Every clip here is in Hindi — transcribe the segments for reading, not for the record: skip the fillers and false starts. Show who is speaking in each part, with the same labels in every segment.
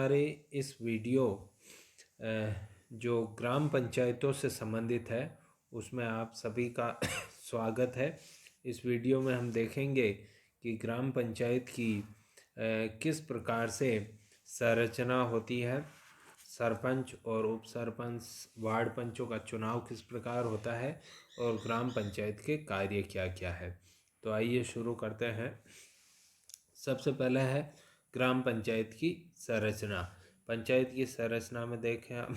Speaker 1: हमारे इस वीडियो जो ग्राम पंचायतों से संबंधित है उसमें आप सभी का स्वागत है। इस वीडियो में हम देखेंगे कि ग्राम पंचायत की किस प्रकार से संरचना होती है, सरपंच और उप सरपंच वार्ड पंचों का चुनाव किस प्रकार होता है और ग्राम पंचायत के कार्य क्या क्या है। तो आइए शुरू करते हैं। सबसे पहले है ग्राम पंचायत की संरचना। पंचायत की संरचना में देखें हम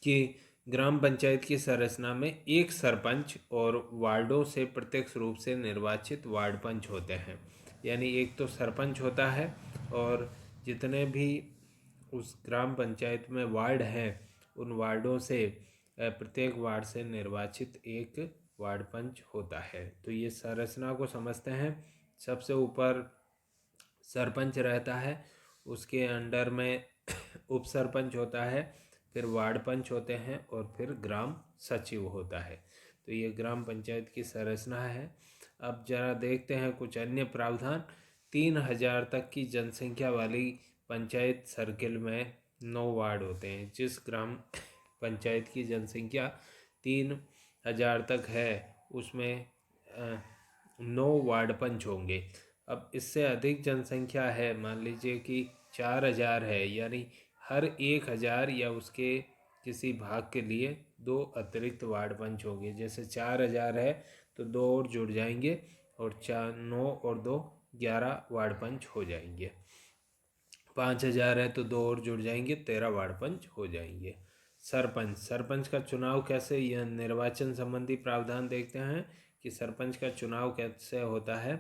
Speaker 1: कि ग्राम पंचायत की संरचना में एक सरपंच और वार्डों से प्रत्यक्ष रूप से निर्वाचित वार्ड पंच होते हैं। यानी एक तो सरपंच होता है और जितने भी उस ग्राम पंचायत में वार्ड हैं उन वार्डों से प्रत्येक वार्ड से निर्वाचित एक वार्ड पंच होता है। तो ये संरचना को समझते हैं। सबसे ऊपर सरपंच रहता है, उसके अंडर में उप सरपंच होता है, फिर वार्ड पंच होते हैं और फिर ग्राम सचिव होता है। तो ये ग्राम पंचायत की संरचना है। अब जरा देखते हैं कुछ अन्य प्रावधान। 3000 तक की जनसंख्या वाली पंचायत सर्किल में 9 वार्ड होते हैं। जिस ग्राम पंचायत की जनसंख्या 3000 तक है उसमें 9 वार्ड पंच होंगे। अब इससे अधिक जनसंख्या है, मान लीजिए कि 4000 है, यानी हर 1000 या उसके किसी भाग के लिए 2 अतिरिक्त वार्ड पंच होंगे। जैसे 4000 है तो 2 और जुड़ जाएंगे और 9 और 2 11 वार्ड पंच हो जाएंगे। 5000 है तो 2 और जुड़ जाएंगे, 13 वार्ड पंच हो जाएंगे। सरपंच का चुनाव कैसे, यह निर्वाचन संबंधी प्रावधान देखते हैं कि सरपंच का चुनाव कैसे होता है।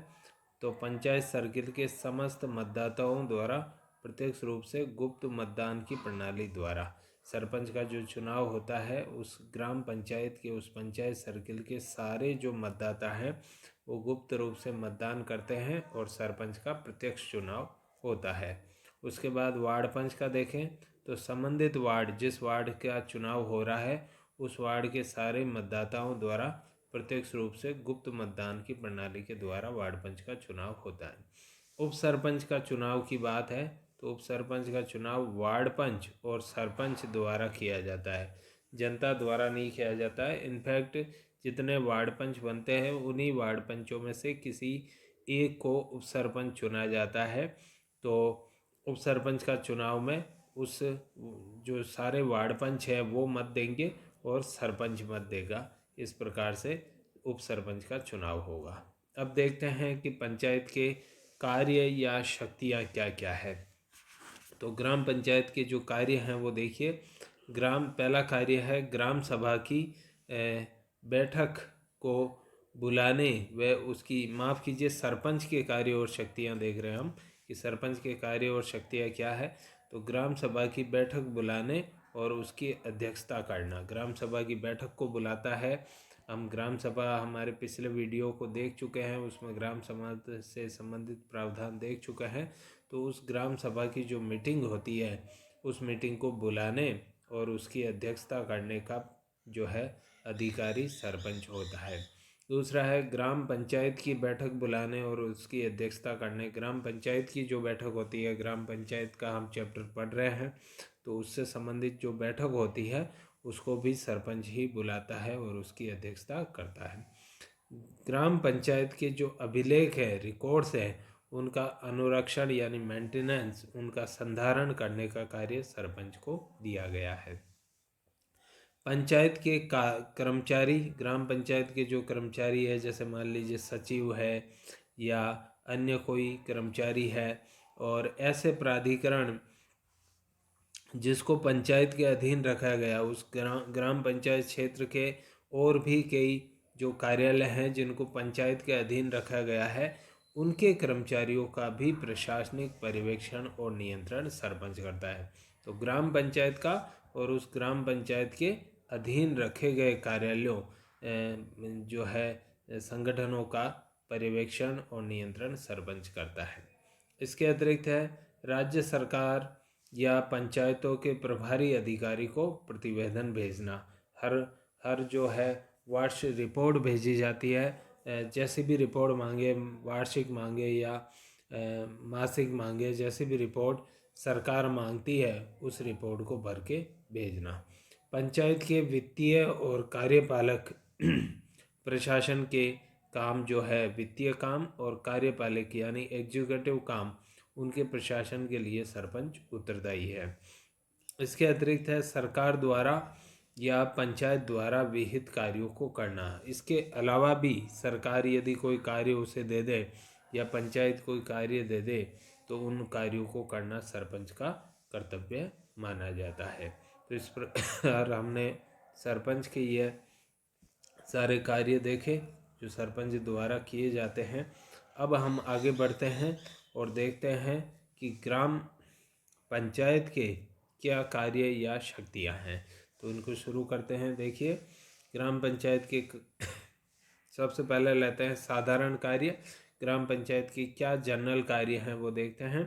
Speaker 1: तो पंचायत सर्किल के समस्त मतदाताओं द्वारा प्रत्यक्ष रूप से गुप्त मतदान की प्रणाली द्वारा सरपंच का जो चुनाव होता है, उस ग्राम पंचायत के उस पंचायत सर्किल के सारे जो मतदाता हैं वो गुप्त रूप से मतदान करते हैं और सरपंच का प्रत्यक्ष चुनाव होता है। उसके बाद वार्ड पंच का देखें तो संबंधित वार्ड, जिस वार्ड का चुनाव हो रहा है उस वार्ड के सारे मतदाताओं द्वारा प्रत्यक्ष रूप से गुप्त मतदान की प्रणाली के द्वारा वार्ड पंच का चुनाव होता है। उप सरपंच का चुनाव की बात है तो उप सरपंच का चुनाव वार्ड पंच और सरपंच द्वारा किया जाता है, जनता द्वारा नहीं किया जाता है। इनफैक्ट जितने वार्ड पंच बनते हैं उन्हीं वार्ड पंचों में से किसी एक को उप सरपंच चुना जाता है। तो उप सरपंच का चुनाव में उस जो सारे वार्ड पंच हैं वो मत देंगे और सरपंच मत देगा। इस प्रकार से उप सरपंच का चुनाव होगा। अब देखते हैं कि पंचायत के कार्य या शक्तियाँ क्या क्या है। तो ग्राम पंचायत के जो कार्य हैं वो देखिए। पहला कार्य है ग्राम सभा की बैठक को बुलाने व उसकी, माफ़ कीजिए, सरपंच के कार्य और शक्तियाँ देख रहे हैं हम कि सरपंच के कार्य और शक्तियाँ क्या है। तो ग्राम सभा की बैठक बुलाने और उसकी अध्यक्षता करना। ग्राम सभा की बैठक को बुलाता है। हम ग्राम सभा हमारे पिछले वीडियो को देख चुके हैं, उसमें ग्राम सभा से संबंधित प्रावधान देख चुके हैं। तो उस ग्राम सभा की जो मीटिंग होती है उस मीटिंग को बुलाने और उसकी अध्यक्षता करने का जो है अधिकारी सरपंच होता है। दूसरा है ग्राम पंचायत की बैठक बुलाने और उसकी अध्यक्षता करने। ग्राम पंचायत की जो बैठक होती है, ग्राम पंचायत का हम चैप्टर पढ़ रहे हैं तो उससे संबंधित जो बैठक होती है उसको भी सरपंच ही बुलाता है और उसकी अध्यक्षता करता है। ग्राम पंचायत के जो अभिलेख है, रिकॉर्ड्स हैं, उनका अनुरक्षण यानी मेंटेनेंस, उनका संधारण करने का कार्य सरपंच को दिया गया है। पंचायत के कर्मचारी, ग्राम पंचायत के जो कर्मचारी है, जैसे मान लीजिए सचिव है या अन्य कोई कर्मचारी है, और ऐसे प्राधिकरण जिसको पंचायत के अधीन रखा गया, उस ग्राम पंचायत क्षेत्र के और भी कई जो कार्यालय हैं जिनको पंचायत के अधीन रखा गया है, उनके कर्मचारियों का भी प्रशासनिक पर्यवेक्षण और नियंत्रण सरपंच करता है। तो ग्राम पंचायत का और उस ग्राम पंचायत के अधीन रखे गए कार्यालयों जो है संगठनों का पर्यवेक्षण और नियंत्रण सरपंच करता है। इसके अतिरिक्त है राज्य सरकार या पंचायतों के प्रभारी अधिकारी को प्रतिवेदन भेजना। हर जो है वार्षिक रिपोर्ट भेजी जाती है। जैसी भी रिपोर्ट मांगे, वार्षिक मांगे या मासिक मांगे, जैसी भी रिपोर्ट सरकार मांगती है उस रिपोर्ट को भर के भेजना। पंचायत के वित्तीय और कार्यपालक प्रशासन के काम जो है, वित्तीय काम और कार्यपालक यानी एग्जीक्यूटिव काम, उनके प्रशासन के लिए सरपंच उत्तरदायी है। इसके अतिरिक्त है सरकार द्वारा या पंचायत द्वारा विहित कार्यों को करना। इसके अलावा भी सरकार यदि कोई कार्य उसे दे दे या पंचायत कोई कार्य दे दे तो उन कार्यों को करना सरपंच का कर्तव्य माना जाता है। तो इस प्रकार हमने सरपंच के ये सारे कार्य देखे जो सरपंच द्वारा किए जाते हैं। अब हम आगे बढ़ते हैं और देखते हैं कि ग्राम पंचायत के क्या कार्य या शक्तियां हैं। तो इनको शुरू करते हैं। देखिए, ग्राम पंचायत के सबसे पहले लेते हैं साधारण कार्य। ग्राम पंचायत की क्या जनरल कार्य हैं वो देखते हैं।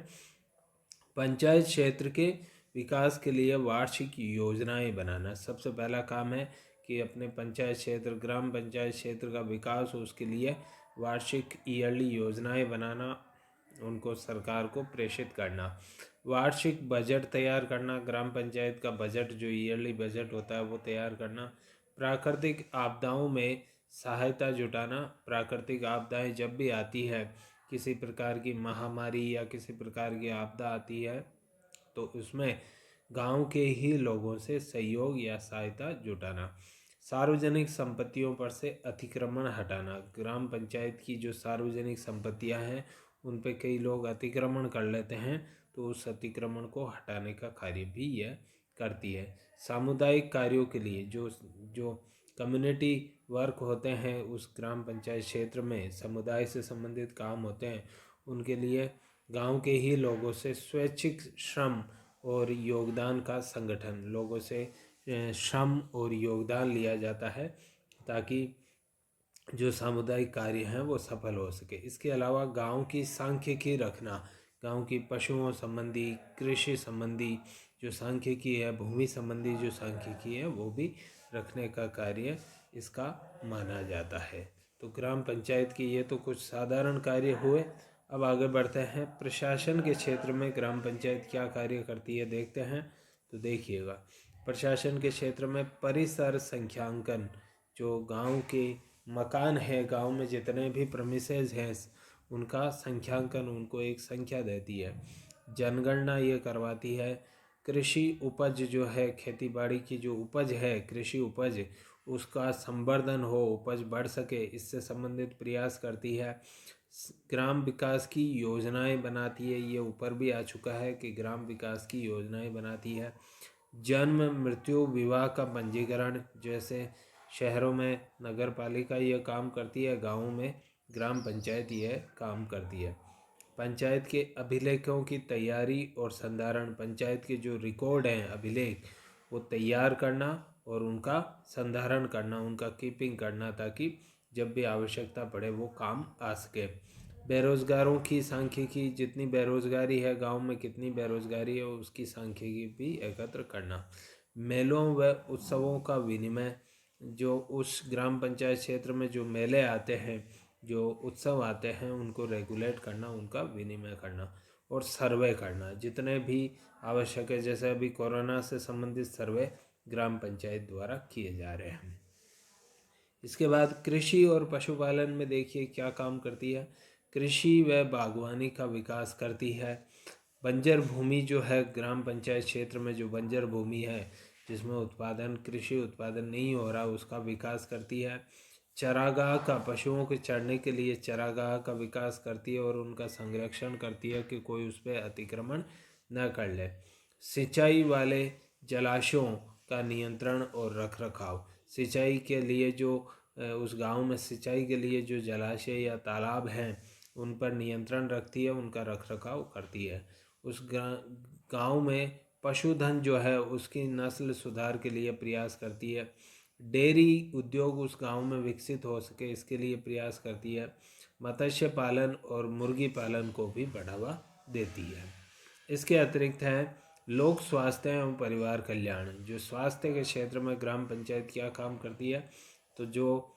Speaker 1: पंचायत क्षेत्र के विकास के लिए वार्षिक योजनाएं बनाना सबसे पहला काम है कि अपने पंचायत क्षेत्र, ग्राम पंचायत क्षेत्र का विकास हो, उसके लिए वार्षिक ईयरली योजनाएं बनाना, उनको सरकार को प्रेषित करना। वार्षिक बजट तैयार करना, ग्राम पंचायत का बजट जो ईयरली बजट होता है वो तैयार करना। प्राकृतिक आपदाओं में सहायता जुटाना। प्राकृतिक आपदाएं जब भी आती है, किसी प्रकार की महामारी या किसी प्रकार की आपदा आती है, तो उसमें गांव के ही लोगों से सहयोग या सहायता जुटाना। सार्वजनिक संपत्तियों पर से अतिक्रमण हटाना। ग्राम पंचायत की जो सार्वजनिक संपत्तियां हैं उन पे कई लोग अतिक्रमण कर लेते हैं, तो उस अतिक्रमण को हटाने का कार्य भी यह करती है। सामुदायिक कार्यों के लिए जो जो कम्युनिटी वर्क होते हैं उस ग्राम पंचायत क्षेत्र में, समुदाय से संबंधित काम होते हैं, उनके लिए गांव के ही लोगों से स्वैच्छिक श्रम और योगदान का संगठन, लोगों से श्रम और योगदान लिया जाता है ताकि जो सामुदायिक कार्य हैं वो सफल हो सके। इसके अलावा गांव की सांख्यिकी रखना, गांव की पशुओं संबंधी, कृषि संबंधी जो सांख्यिकी है, भूमि संबंधी जो सांख्यिकी है, वो भी रखने का कार्य इसका माना जाता है। तो ग्राम पंचायत की ये तो कुछ साधारण कार्य हुए। अब आगे बढ़ते हैं, प्रशासन के क्षेत्र में ग्राम पंचायत क्या कार्य करती है देखते हैं। तो देखिएगा, प्रशासन के क्षेत्र में परिसर संख्यांकन, जो गांव के मकान है, गांव में जितने भी प्रेमिसेस हैं उनका संख्यांकन, उनको एक संख्या देती है। जनगणना ये करवाती है। कृषि उपज जो है, खेती बाड़ी की जो उपज है, कृषि उपज, उसका संवर्धन हो, उपज बढ़ सके, इससे संबंधित प्रयास करती है। ग्राम विकास की योजनाएं बनाती है, ये ऊपर भी आ चुका है कि ग्राम विकास की योजनाएं बनाती है। जन्म मृत्यु विवाह का पंजीकरण, जैसे शहरों में नगर पालिका ये काम करती है, गाँवों में ग्राम पंचायत ये काम करती है। पंचायत के अभिलेखों की तैयारी और संधारण, पंचायत के जो रिकॉर्ड हैं, अभिलेख, वो तैयार करना और उनका संधारण करना, उनका कीपिंग करना, ताकि जब भी आवश्यकता पड़े वो काम आ सके। बेरोजगारों की सांख्यिकी, जितनी बेरोजगारी है गांव में, कितनी बेरोजगारी है, उसकी सांख्यिकी भी एकत्र करना। मेलों व उत्सवों का विनिमय, जो उस ग्राम पंचायत क्षेत्र में जो मेले आते हैं, जो उत्सव आते हैं, उनको रेगुलेट करना, उनका विनिमय करना। और सर्वे करना, जितने भी आवश्यक है, जैसे अभी कोरोना से संबंधित सर्वे ग्राम पंचायत द्वारा किए जा रहे हैं। इसके बाद कृषि और पशुपालन में देखिए क्या काम करती है। कृषि व बागवानी का विकास करती है। बंजर भूमि जो है, ग्राम पंचायत क्षेत्र में जो बंजर भूमि है जिसमें उत्पादन, कृषि उत्पादन नहीं हो रहा, उसका विकास करती है। चरागाह का, पशुओं के चरने के लिए चरागाह का विकास करती है और उनका संरक्षण करती है कि कोई उस पर अतिक्रमण न कर ले। सिंचाई वाले जलाशयों का नियंत्रण और रखरखाव, सिंचाई के लिए जो उस गांव में सिंचाई के लिए जो जलाशय या तालाब हैं उन पर नियंत्रण रखती है, उनका रखरखाव करती है। उस गांव में पशुधन जो है उसकी नस्ल सुधार के लिए प्रयास करती है। डेयरी उद्योग उस गांव में विकसित हो सके, इसके लिए प्रयास करती है। मत्स्य पालन और मुर्गी पालन को भी बढ़ावा देती है। इसके अतिरिक्त है लोक स्वास्थ्य एवं परिवार कल्याण, जो स्वास्थ्य के क्षेत्र में ग्राम पंचायत क्या काम करती है। तो जो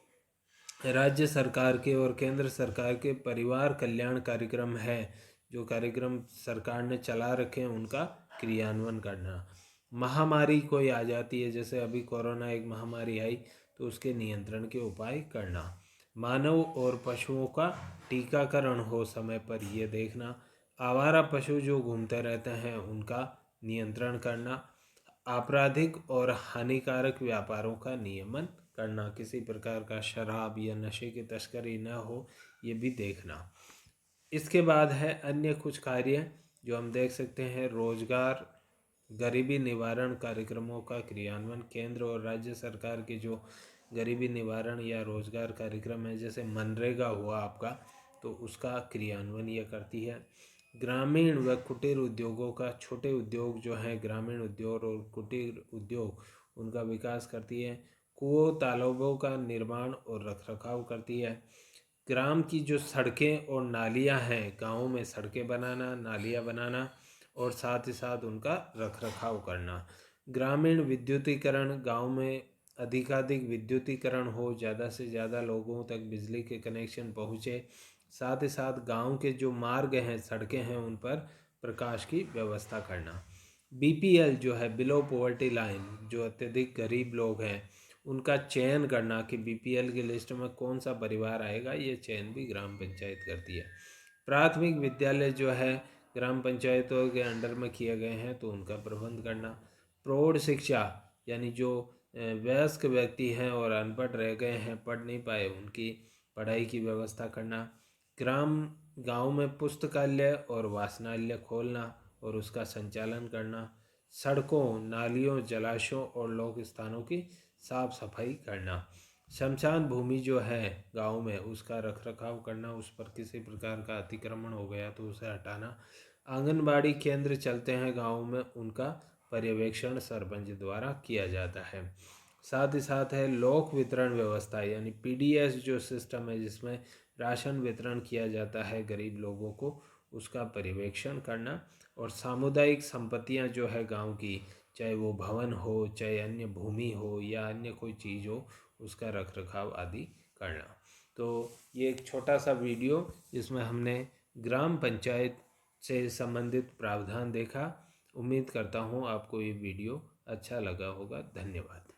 Speaker 1: राज्य सरकार के और केंद्र सरकार के परिवार कल्याण कार्यक्रम है, जो कार्यक्रम सरकार ने चला रखे हैं उनका क्रियान्वयन करना। महामारी कोई आ जाती है, जैसे अभी कोरोना एक महामारी आई, तो उसके नियंत्रण के उपाय करना। मानव और पशुओं का टीकाकरण हो समय पर ये देखना। आवारा पशु जो घूमते रहते हैं उनका नियंत्रण करना। आपराधिक और हानिकारक व्यापारों का नियमन करना, किसी प्रकार का शराब या नशे की तस्करी न हो ये भी देखना। इसके बाद है अन्य कुछ कार्य जो हम देख सकते हैं। रोजगार गरीबी निवारण कार्यक्रमों का क्रियान्वयन। केंद्र और राज्य सरकार के जो गरीबी निवारण या रोजगार कार्यक्रम है, जैसे मनरेगा हुआ आपका, तो उसका क्रियान्वयन यह करती है। ग्रामीण व कुटीर उद्योगों का, छोटे उद्योग जो हैं ग्रामीण उद्योग और कुटीर उद्योग, उनका विकास करती है। कुओं तालाबों का निर्माण और रखरखाव करती है। ग्राम की जो सड़कें और नालियां हैं, गाँव में सड़कें बनाना, नालियां बनाना और साथ ही साथ उनका रखरखाव करना। ग्रामीण विद्युतीकरण, गांव में अधिकाधिक विद्युतीकरण हो, ज़्यादा से ज़्यादा लोगों तक बिजली के कनेक्शन पहुँचे। साथ ही साथ गांव के जो मार्ग हैं, सड़कें हैं, उन पर प्रकाश की व्यवस्था करना। बीपीएल जो है, बिलो पॉवर्टी लाइन, जो अत्यधिक गरीब लोग हैं उनका चयन करना कि बीपीएल की लिस्ट में कौन सा परिवार आएगा, ये चयन भी ग्राम पंचायत करती है। प्राथमिक विद्यालय जो है ग्राम पंचायतों के अंडर में किए गए हैं, तो उनका प्रबंध करना। प्रौढ़ शिक्षा यानी जो वयस्क व्यक्ति हैं और अनपढ़ रह गए हैं, पढ़ नहीं पाए, उनकी पढ़ाई की व्यवस्था करना। गांव में पुस्तकालय और वाचनालय खोलना और उसका संचालन करना। सड़कों, नालियों, जलाशयों और लोक स्थानों की साफ सफाई करना। शमशान भूमि जो है गांव में, उसका रखरखाव करना, उस पर किसी प्रकार का अतिक्रमण हो गया तो उसे हटाना। आंगनबाड़ी केंद्र चलते हैं गांव में, उनका पर्यवेक्षण सरपंच द्वारा किया जाता है। साथ ही साथ है लोक वितरण व्यवस्था, यानी पीडीएस जो सिस्टम है जिसमें राशन वितरण किया जाता है गरीब लोगों को, उसका पर्यवेक्षण करना। और सामुदायिक संपत्तियां जो है गांव की, चाहे वो भवन हो, चाहे अन्य भूमि हो या अन्य कोई चीज़ हो, उसका रखरखाव आदि करना। तो ये एक छोटा सा वीडियो जिसमें हमने ग्राम पंचायत से संबंधित प्रावधान देखा। उम्मीद करता हूँ आपको ये वीडियो अच्छा लगा होगा। धन्यवाद।